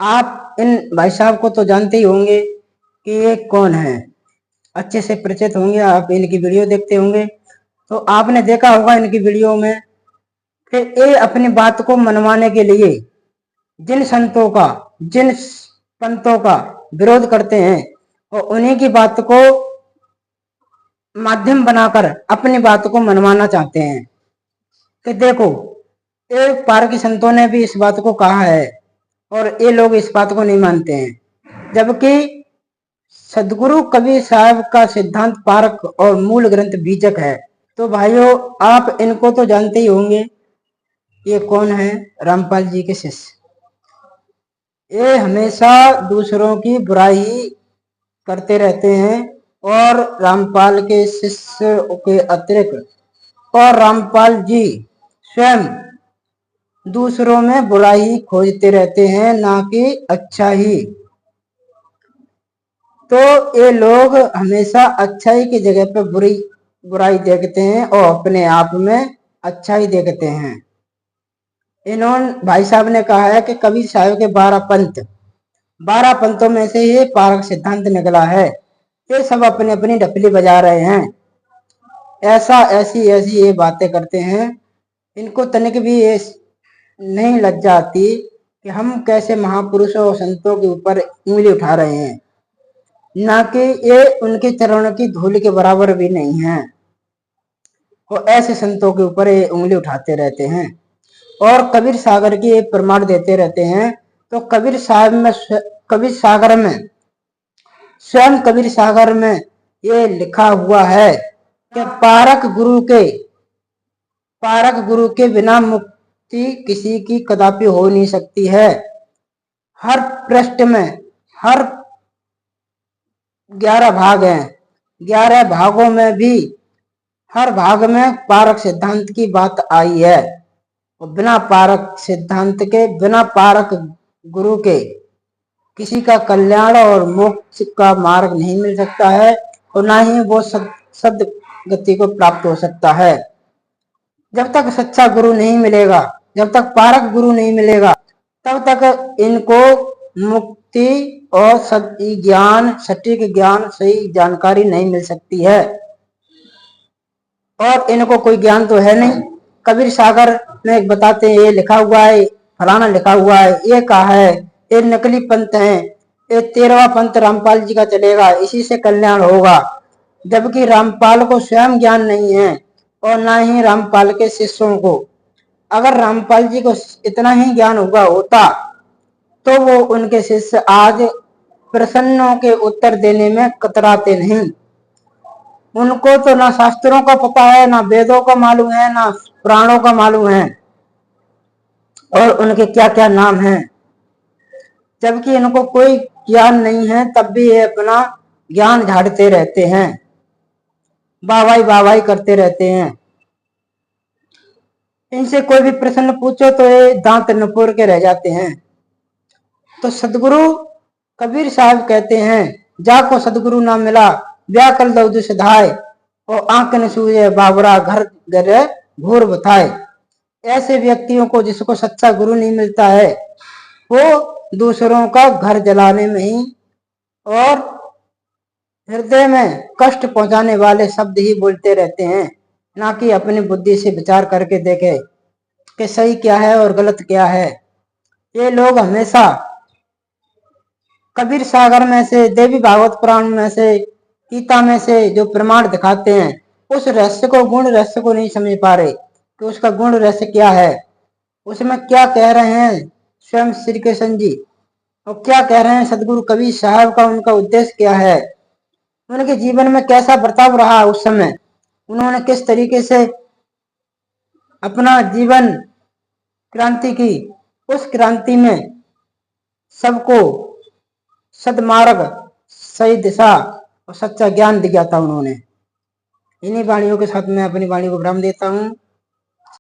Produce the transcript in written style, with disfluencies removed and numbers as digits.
आप इन भाई साहब को तो जानते ही होंगे कि ये कौन है, अच्छे से परिचित होंगे, आप इनकी वीडियो देखते होंगे। तो आपने देखा होगा इनकी वीडियो में कि ये अपनी बात को मनवाने के लिए जिन संतों का, जिन पंथों का विरोध करते हैं और उन्हीं की बात को माध्यम बनाकर अपनी बात को मनवाना चाहते हैं। कि देखो, ये पारकी संतों ने भी इस बात को कहा है और ये लोग इस बात को नहीं मानते हैं, जबकि सदगुरु कबीर साहब का सिद्धांत पारक और मूल ग्रंथ बीजक है। तो भाइयों, आप इनको तो जानते ही होंगे, ये कौन है? रामपाल जी के शिष्य। ये हमेशा दूसरों की बुराई करते रहते हैं और रामपाल के शिष्य के अतिरिक्त और रामपाल जी स्वयं दूसरों में बुराई खोजते रहते हैं, ना कि अच्छा ही। तो ये लोग हमेशा अच्छाई की जगह पर बुराई देखते हैं और अपने आप में अच्छाई देखते हैं। इन्होंने, भाई साहब ने कहा है कि कबीर साहब के 12 पंथों में से ये पारक सिद्धांत निकला है। ये सब अपनी अपनी ढपली बजा रहे हैं, ऐसी ऐसी ये बातें करते हैं। इनको तनिक भी ये नहीं लज्जा आती कि हम कैसे महापुरुषों और संतों के ऊपर उंगली उठा रहे हैं, ना कि ये उनके चरणों की धूल के बराबर भी नहीं है। और ऐसे संतों के ऊपर ये उंगली उठाते रहते हैं और कबीर सागर की प्रमाण देते रहते हैं। तो कबीर सागर में स्वयं कबीर सागर में ये लिखा हुआ है कि पारक गुरु के बिना मुक्ति किसी की कदापि हो नहीं सकती है। हर पृष्ठ में हर 11 भाग हैं, 11 भागों में भी हर भाग में पारक सिद्धांत की बात आई है। और बिना पारक सिद्धांत के, बिना पारक गुरु के किसी का कल्याण और मोक्ष का मार्ग नहीं मिल सकता है और ना ही वो सद्गति को प्राप्त हो सकता है। जब तक सच्चा गुरु नहीं मिलेगा, जब तक पारक गुरु नहीं मिलेगा, तब तक इनको मुक्ति और सही ज्ञान, सटीक ज्ञान, सही जानकारी नहीं मिल सकती है। और इनको कोई ज्ञान तो है नहीं। कबीर सागर में बताते हैं, ये लिखा हुआ है, फलाना लिखा हुआ है, ये कहा है, ये नकली पंथ है, ये 13वां पंथ रामपाल जी का चलेगा, इसी से कल्याण होगा। जबकि रामपाल को स्वयं ज्ञान नहीं है और ना ही रामपाल के शिष्यों को। अगर रामपाल जी को इतना ही ज्ञान हुआ होता तो वो उनके शिष्य आज प्रश्नों के उत्तर देने में कतराते नहीं। उनको तो ना शास्त्रों का पता है, ना वेदों का मालूम है, ना पुराणों का मालूम है और उनके क्या क्या नाम हैं। जबकि इनको कोई ज्ञान नहीं है, तब भी ये अपना ज्ञान झाड़ते रहते हैं, वाहवाही करते रहते हैं। इनसे कोई भी प्रश्न पूछो तो ये दांत नपुर के रह जाते हैं। तो सदगुरु कबीर साहब कहते हैं, जाको सदगुरु ना मिला व्याकल दौद सिधाए और आंख न सूझे बाबरा घर गरे घोर बताए। ऐसे व्यक्तियों को, जिसको सच्चा गुरु नहीं मिलता है, वो दूसरों का घर जलाने में ही और हृदय में कष्ट पहुंचाने वाले शब्द ही बोलते रहते हैं, ना कि अपनी बुद्धि से विचार करके देखे कि सही क्या है और गलत क्या है। ये लोग हमेशा कबीर सागर में से, देवी भागवत पुराण में से, गीता में से जो प्रमाण दिखाते हैं, उस रहस्य को, गुण रहस्य को नहीं समझ पा रहे कि उसका गुण रहस्य क्या है, उसमें क्या कह रहे हैं स्वयं श्री कृष्ण जी और क्या कह रहे हैं सदगुरु कबीर साहब का, उनका उद्देश्य क्या है, उनके जीवन में कैसा बर्ताव रहा उस समय, उन्होंने किस तरीके से अपना जीवन क्रांति की। उस क्रांति में सबको सदमार्ग, सही दिशा और सच्चा ज्ञान दिया था उन्होंने। इन्हीं वाणियों के साथ मैं अपनी वाणी को विराम देता हूँ।